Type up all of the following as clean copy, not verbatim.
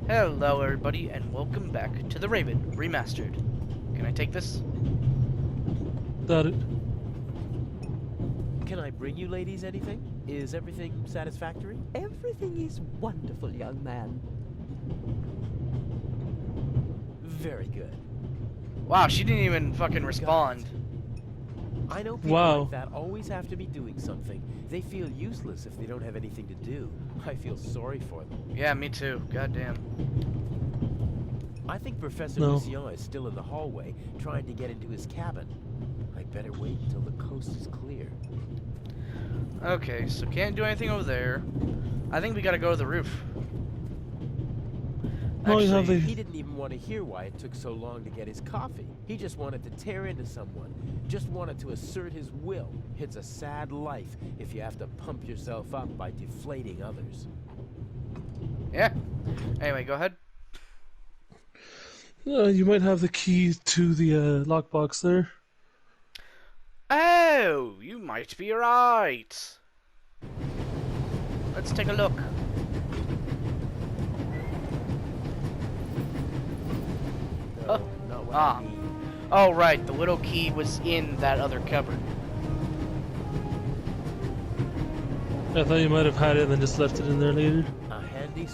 Hello everybody and welcome back to the Raven Remastered. Can I take this? Got it. Can I bring you ladies anything? Is everything satisfactory? Everything is wonderful, young man. Very good. Wow, she didn't even fucking respond. I know people like that always have to be doing something. They feel useless if they don't have anything to do. I feel sorry for them. Yeah, me too. Goddamn. I think Professor Lucien is still in the hallway, trying to get into his cabin. I'd better wait until the coast is clear. Okay, so can't do anything over there. I think we gotta go to the roof. Actually, he didn't even want to hear why it took so long to get his coffee. He just wanted to tear into someone. Just wanted to assert his will. It's a sad life if you have to pump yourself up by deflating others. Yeah. Anyway, go ahead. You might have the key to the lockbox there. Oh, you might be right. Let's take a look. No, not what I need. Oh, right. The little key was in that other cupboard. I thought you might have had it and then just left it in there later. A handy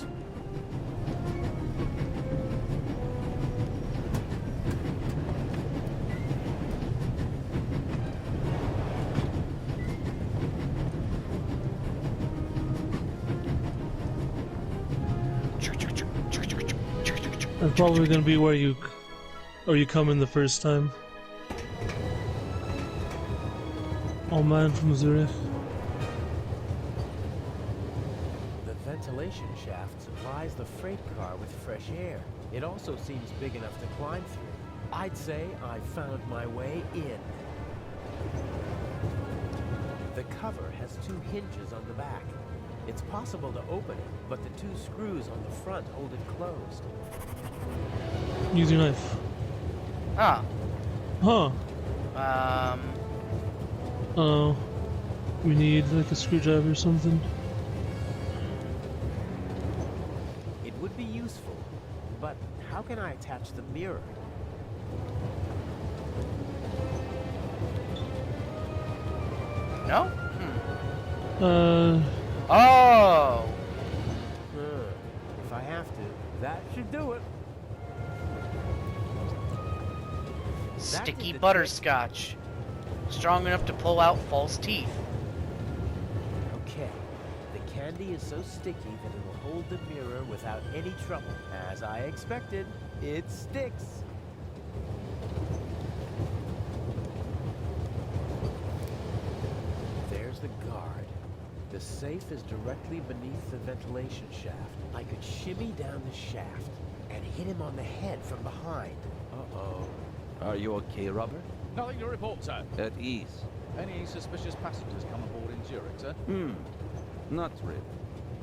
That's probably gonna be where you come in the first time. Oh man, from Zurich. The ventilation shaft supplies the freight car with fresh air. It also seems big enough to climb through. I'd say I found my way in. The cover has two hinges on the back. It's possible to open it, but the two screws on the front hold it closed. Use your knife. Ah. Huh. Oh. We need like a screwdriver or something. It would be useful, but how can I attach the mirror? No? Oh! If I have to, that should do it. Sticky butterscotch. Strong enough to pull out false teeth. Okay. The candy is so sticky that it will hold the mirror without any trouble. As I expected, it sticks. There's the guard. The safe is directly beneath the ventilation shaft. I could shimmy down the shaft and hit him on the head from behind. Uh-oh. Are you okay, Robert? Nothing to report, sir. At ease? Any suspicious passengers come aboard in Zurich, sir? Not really.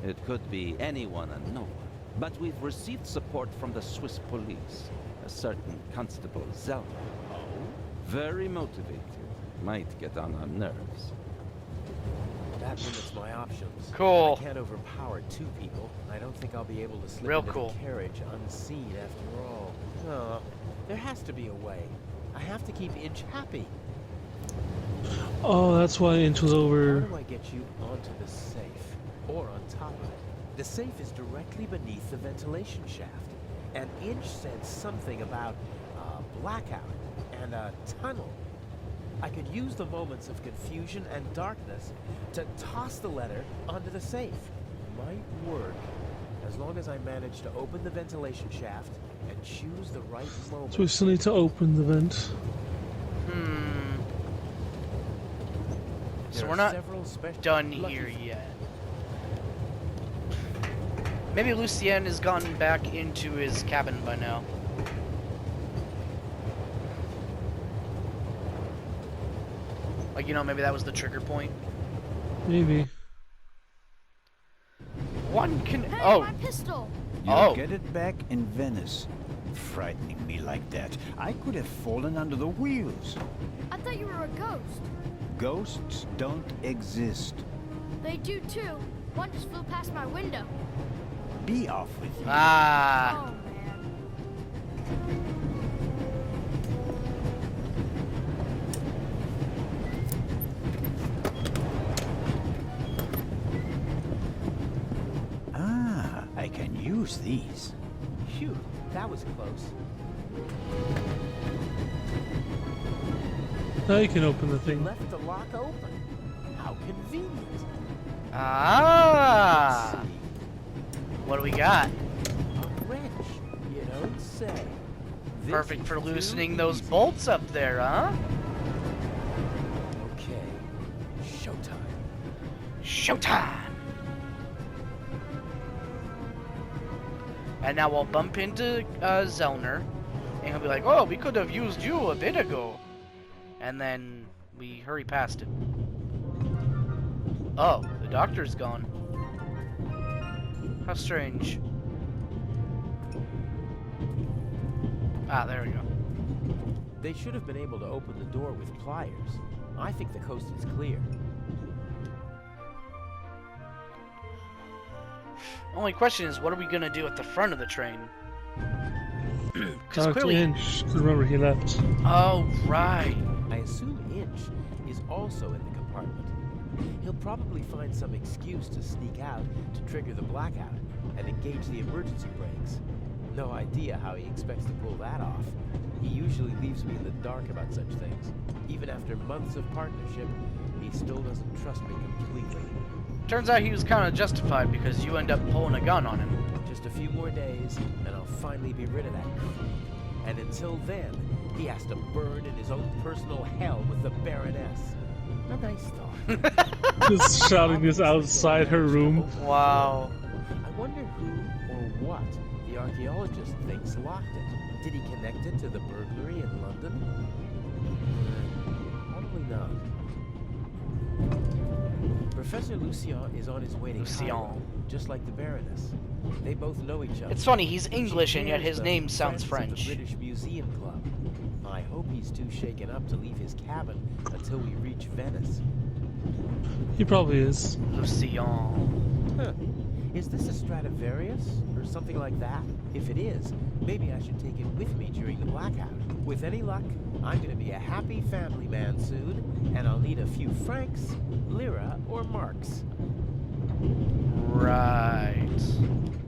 It could be anyone and no one. But we've received support from the Swiss police. A certain Constable Zell. Oh? Very motivated. Might get on our nerves. That limits my options. Cool. I can't overpower two people. I don't think I'll be able to slip Real into cool. the carriage unseen after all. Oh, there has to be a way. I have to keep Inch happy. Oh, that's why Inch was over. How do I get you onto the safe? Or on top of it? The safe is directly beneath the ventilation shaft. And Inch said something about a blackout and a tunnel. I could use the moments of confusion and darkness to toss the letter onto the safe. Might work, as long as I manage to open the ventilation shaft and choose the right moment. So we still need to open the vent. So we're not done here yet. Maybe Lucien has gotten back into his cabin by now. Like, you know, maybe that was the trigger point. Maybe. One can. Hey, Oh. my pistol! You'll get it back in Venice. Frightening me like that. I could have fallen under the wheels. I thought you were a ghost. Ghosts don't exist. They do too. One just flew past my window. Be off with you. Ah. Oh, man. Ah, I can use these. Phew, that was close. Now you can open the He thing. left the lock open. How convenient. Ah. Let's see. What do we got? A wrench, you don't say. This Perfect is for too loosening those easy. bolts up there, huh? Okay, showtime. Showtime! And now we'll bump into Zellner, and he'll be like, "Oh, we could have used you a bit ago." And then we hurry past him. Oh, the doctor's gone. How strange. Ah, there we go. They should have been able to open the door with pliers. I think the coast is clear. Only question is, what are we gonna do at the front of the train? Because Talk to clearly. Inch. Remember, he left. Oh, right. I assume Inch is also in the compartment. He'll probably find some excuse to sneak out to trigger the blackout and engage the emergency brakes. No idea how he expects to pull that off. He usually leaves me in the dark about such things. Even after months of partnership, he still doesn't trust me completely. Turns out he was kind of justified because you end up pulling a gun on him. Just a few more days, and I'll finally be rid of that creep. And until then, he has to burn in his own personal hell with the Baroness. A nice thought. Just shouting this outside her room. Wow. I wonder who or what the archaeologist thinks locked it. Did he connect it to the burglary in London? Probably not. Professor Lucien is on his way to Lucien. Cairo, just like the Baroness. They both know each other. It's funny, he's She English and yet shares his the name sounds friends of French. The British Museum Club. I hope he's too shaken up to leave his cabin until we reach Venice. He probably is. Lucien. Huh. Is this a Stradivarius or something like that? If it is, maybe I should take it with me during the blackout. With any luck, I'm going to be a happy family man soon, and I'll need a few francs, lira, or marks. Right.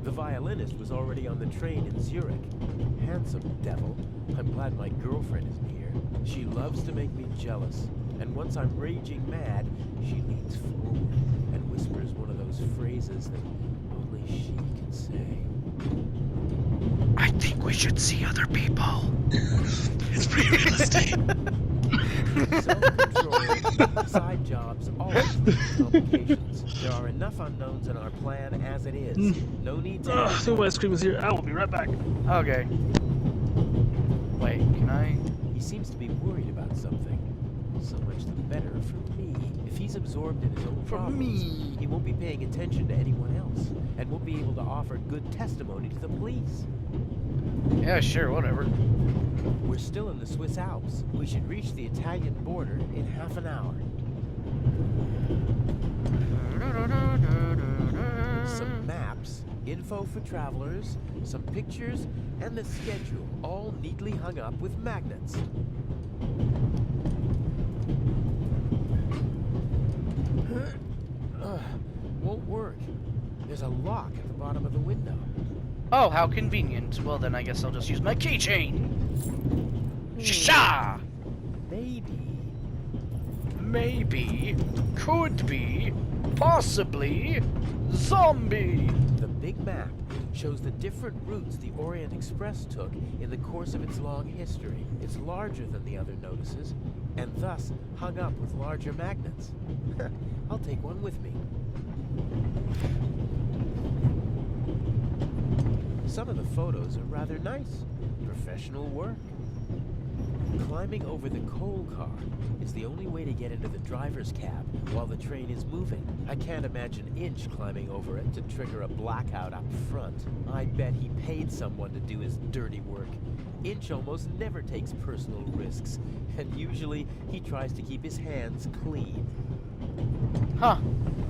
The violinist was already on the train in Zurich. Handsome devil. I'm glad my girlfriend isn't here. She loves to make me jealous. And once I'm raging mad, she leans forward and whispers one of those phrases that only she can say. I think we should see other people. It's pretty realistic. Self-control, side jobs, always lead to complications. There are enough unknowns in our plan as it is. No need to... So my ice cream is here. I will be right back. Okay. Wait, can I? He seems to be worried about something. So much the better for me. If he's absorbed in his own For problems, me. he won't be paying attention to anyone else, and won't be able to offer good testimony to the police. Yeah, sure, whatever. We're still in the Swiss Alps. We should reach the Italian border in half an hour. Some maps, info for travelers, some pictures, and the schedule, all neatly hung up with magnets. Won't work. There's a lock at the bottom of the window. Oh, how convenient. Well, then I guess I'll just use my keychain. Sha! Maybe. Maybe. Could be. Possibly. Zombie. The big map shows the different routes the Orient Express took in the course of its long history. It's larger than the other notices, and thus hung up with larger magnets. I'll take one with me. Some of the photos are rather nice. Professional work. Climbing over the coal car is the only way to get into the driver's cab while the train is moving. I can't imagine Inch climbing over it to trigger a blackout up front. I bet he paid someone to do his dirty work. Inch almost never takes personal risks, and usually he tries to keep his hands clean. Huh.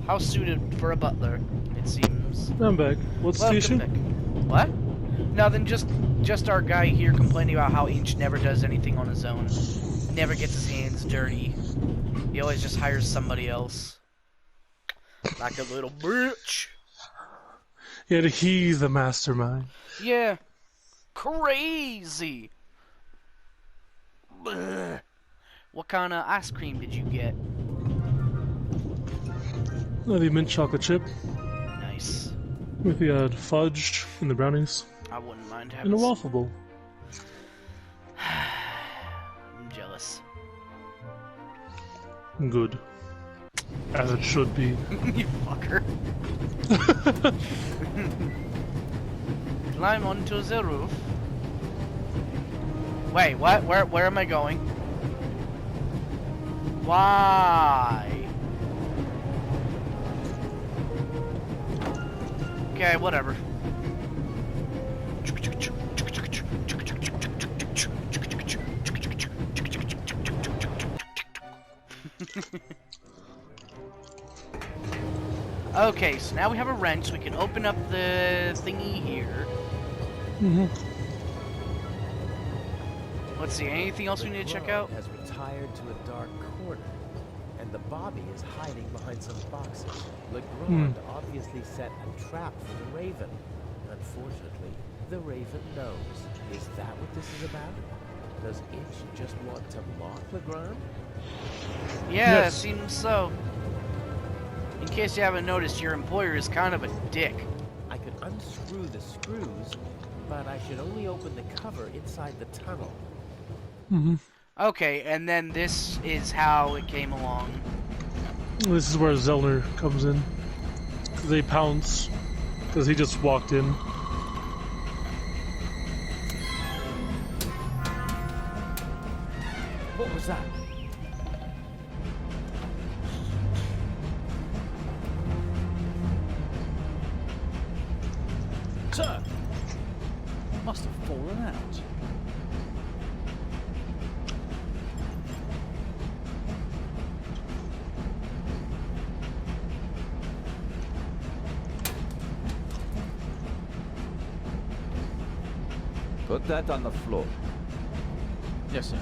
How suited for a butler. It it seems. I'm back. What's the Welcome issue? back. What? Nothing, just our guy here complaining about how Inch never does anything on his own. Never gets his hands dirty. He always just hires somebody else. Like a little bitch. Yeah, he's the mastermind. Yeah. Crazy. Blech. What kind of ice cream did you get? The mint chocolate chip Nice. with the fudge and the brownies I wouldn't mind and having a some. waffle bowl. I'm jealous. Good. As it should be. You fucker. Climb onto the roof. Wait, what? Where am I going? Why? Okay, whatever. Okay, so now we have a wrench, so we can open up the thingy here. Mm-hmm. Let's see, anything else we need to check out? Has retired to a dark corner, and the Bobby is hiding behind some boxes. Legrand obviously set a trap for the Raven. Unfortunately, the Raven knows. Is that what this is about? Does Itch just want to mock Legrand? Yeah, Yes. it seems so. In case you haven't noticed, your employer is kind of a dick. I could unscrew the screws, but I should only open the cover inside the tunnel. Mm-hmm. Okay, and then this is how it came along. This is where Zellner comes in. They pounce because he just walked in. What was that? Sir! Must have fallen out. Put that on the floor. Yes, sir.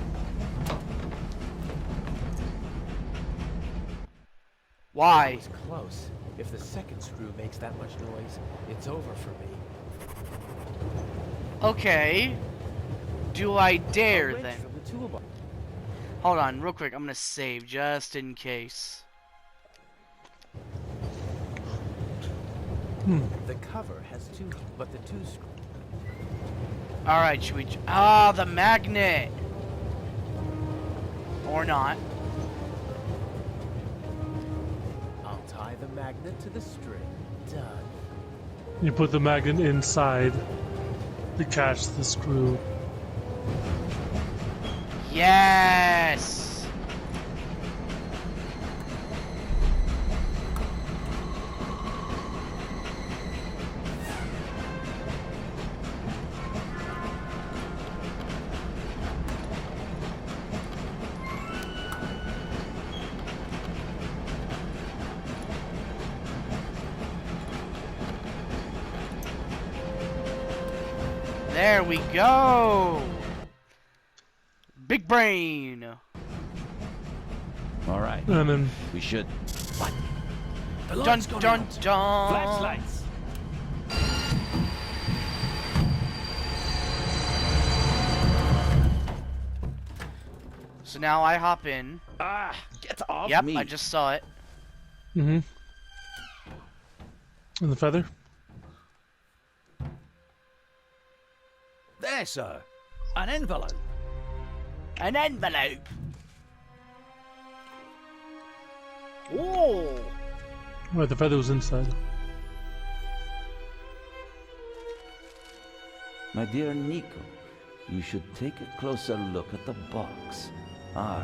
Why? It was close. If the second screw makes that much noise, it's over for me. Okay. Do I dare A wrench then? from the toolbox. Hold on, real quick. I'm gonna save just in case. The cover has two, but the two screws. Alright, should we... Ah, the magnet! Or not. I'll tie the magnet to the string. Done. You put the magnet inside to catch the screw. Yes! There we go! Big brain! All right. And then We should. What? The Dun light's gone dun out. dun! Flashlights. So now I hop in. Ah! Get off Yep, me! I just saw it. mm-hmm. And the feather. There, sir. An envelope. An envelope! Oh! Right, the feather was inside. My dear Nico, you should take a closer look at the box. R.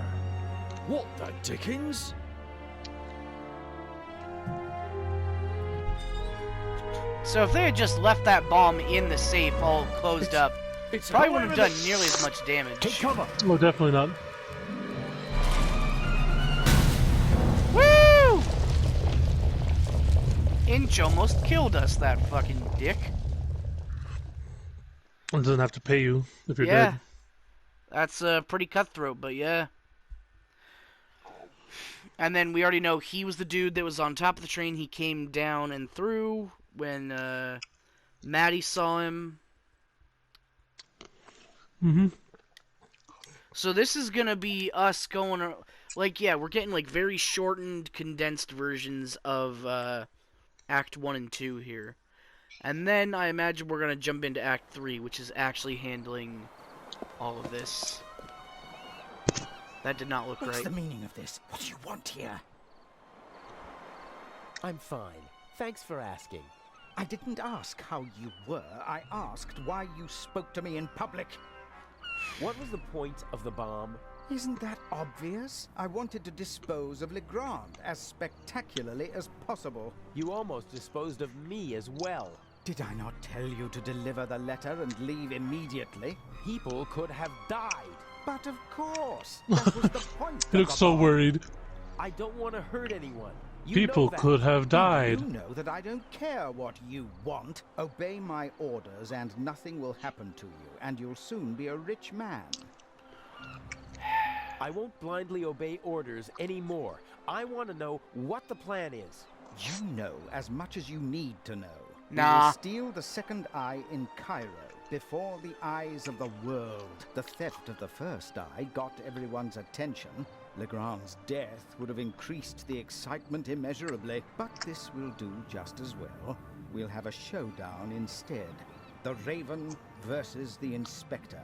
What the dickens? So if they had just left that bomb in the safe all closed up, It's probably wouldn't have done nearly as much damage. Take cover. Oh, definitely not. Woo! Inch almost killed us, that fucking dick. It doesn't have to pay you if you're Yeah. dead. That's pretty cutthroat, but yeah. And then we already know he was the dude that was on top of the train. He came down and through when Maddie saw him. Mm-hmm. So this is gonna be us going, like, yeah, we're getting like very shortened, condensed versions of Act 1 and 2 here. And then I imagine we're gonna jump into Act 3, which is actually handling all of this. That did not look What's right. the meaning of this? What do you want here? I'm fine. Thanks for asking. I didn't ask how you were. I asked why you spoke to me in public. What was the point of the bomb? Isn't that obvious? I wanted to dispose of Legrand as spectacularly as possible. You almost disposed of me as well. Did I not tell you to deliver the letter and leave immediately? People could have died. But of course, that was the point. He looks so worried. I don't want to hurt anyone. You People know that. could have died. You know that I don't care what you want. Obey my orders and nothing will happen to you, and you'll soon be a rich man. I won't blindly obey orders anymore. I want to know what the plan is. You know as much as you need to know. Nah. You will steal the second eye in Cairo, before the eyes of the world. The theft of the first eye got everyone's attention. Legrand's death would have increased the excitement immeasurably, but this will do just as well. We'll have a showdown instead. The Raven versus the Inspector.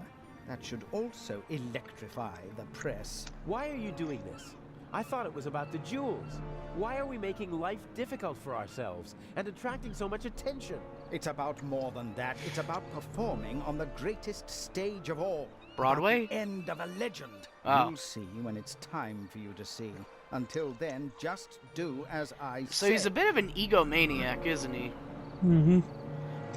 That should also electrify the press. Why are you doing this? I thought it was about the jewels. Why are we making life difficult for ourselves and attracting so much attention? It's about more than that. It's about performing on the greatest stage of all. Broadway? About the end of a legend. Oh. You'll see when it's time for you to see. Until then, just do as I say. So he's a bit of an egomaniac, isn't he? Mm-hmm.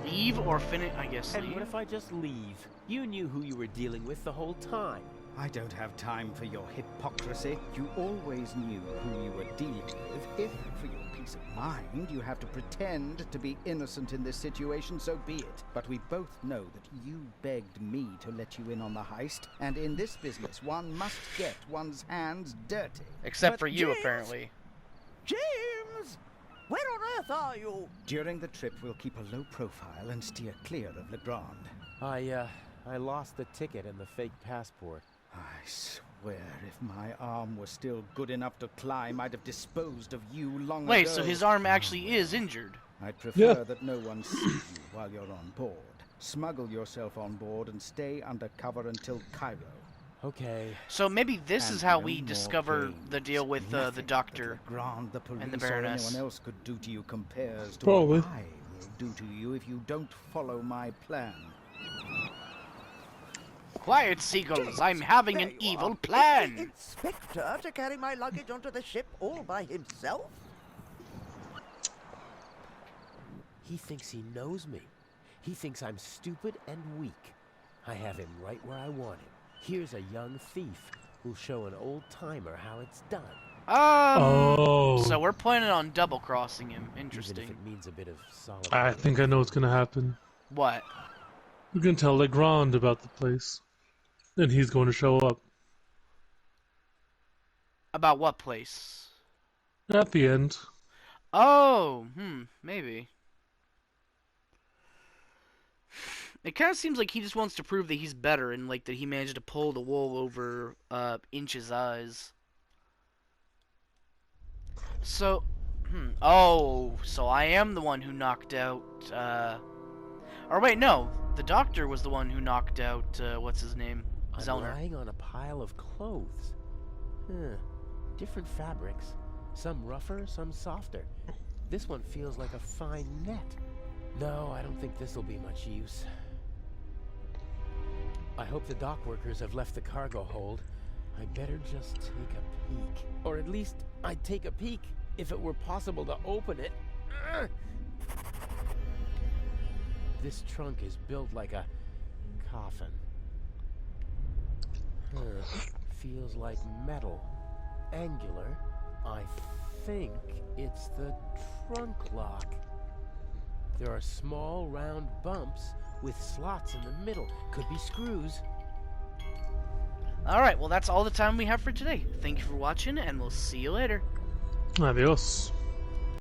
Leave or finish? I guess And leave. what if I just leave? You knew who you were dealing with the whole time. I don't have time for your hypocrisy. You always knew who you were dealing with. If, for your peace of mind, you have to pretend to be innocent in this situation, so be it. But we both know that you begged me to let you in on the heist, and in this business, one must get one's hands dirty. Except But for you, James- apparently. James! Where on earth are you? During the trip, we'll keep a low profile and steer clear of Legrand. I lost the ticket and the fake passport. I swear, if my arm was still good enough to climb, I'd have disposed of you long ago. Wait, so his arm actually is injured. I'd prefer Yeah. that no one see you while you're on board. Smuggle yourself on board and stay under cover until Cairo. Okay. So maybe this And is how no we more discover games. the deal with the Nothing doctor. that Legrand, the police, and the or Baroness. anyone else could do to you compares to Probably. what I will do to you if you don't follow my plan. Quiet, seagulls. I'm having an There you evil are. plan. The inspector to carry my luggage onto the ship all by himself? He thinks he knows me. He thinks I'm stupid and weak. I have him right where I want him. Here's a young thief who'll show an old-timer how it's done. Oh. So we're planning on double-crossing him. Even if Interesting. it means a bit of solid. I think I know what's gonna happen. What? We're gonna tell Legrand about the place. Then he's going to show up. About what place? At the end. Oh, maybe. It kind of seems like he just wants to prove that he's better and like that he managed to pull the wool over Inch's eyes. So, oh, so I am the one who knocked out, or wait, no, the doctor was the one who knocked out, what's his name? I'm Zellner. lying on a pile of clothes. Different fabrics. Some rougher, some softer. This one feels like a fine net. No, I don't think this will be much use. I hope the dock workers have left the cargo hold. I better just take a peek. Or at least I'd take a peek if it were possible to open it. Ugh. This trunk is built like a coffin. Feels like metal. Angular, I think it's the trunk lock. There are small round bumps with slots in the middle. Could be screws. Alright, well that's all the time we have for today. Thank you for watching, and we'll see you later. Adios.